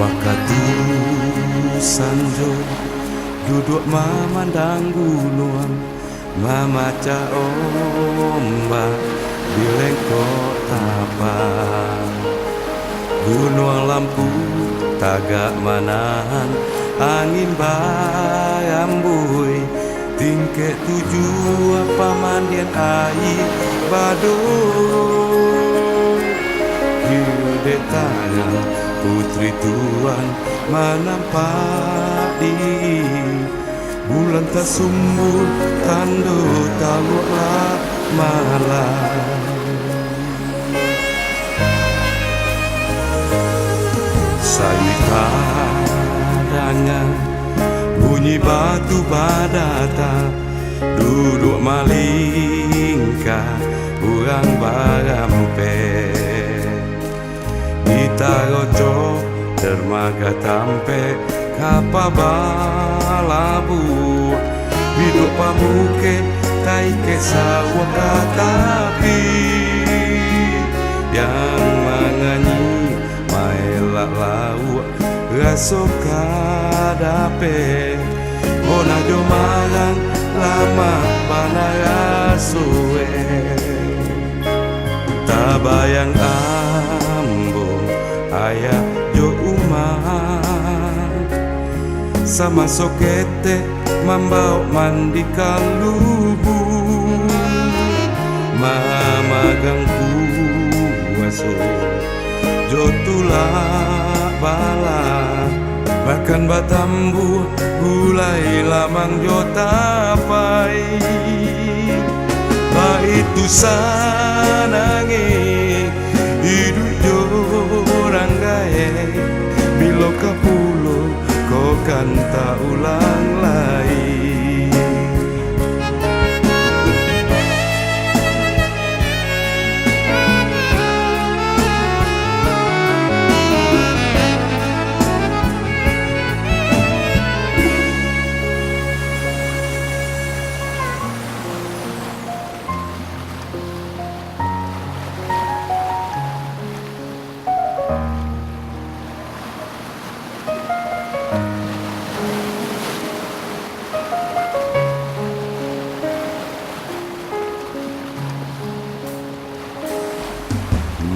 Waktu sanjo duduk memandang gunung, memaca ombak di lengkok tapak. Gunung lampu tagak manahan angin bayambui, tingkek tujuh apa mandian air badung. Hidup tangan putri Tuhan menampak di bulan tersumbu tando taluklah malam. Sawita dengan bunyi batu badata, duduk malingkah urang barampe. Kita roco dermaga tampe kapa balabu, hidup pamuke taike sawah katapi yang menganyi maelak lau raso kadape. Ona jo marang lama bana rasue, tabayang ambung ayah jo umah sama sokete mambau mandi kalubu. Mama gangku waso jo tulak bala, bahkan batambu gulai lamang jo tapai. Ba itu sanange hidup jo ranggae, bilo kapulo kau kan tak ulang lagi.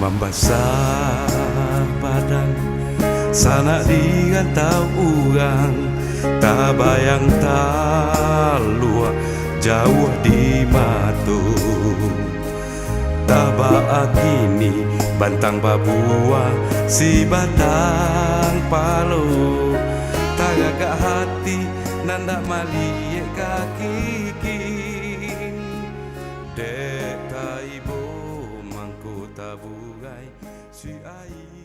Membasah badan sana digantau urang, tak bayang talua jauh di matu. Tabak kini bantang babua si batang palo, tagak hati nanda maliek kaki dek taibo mangku tabugai si ai.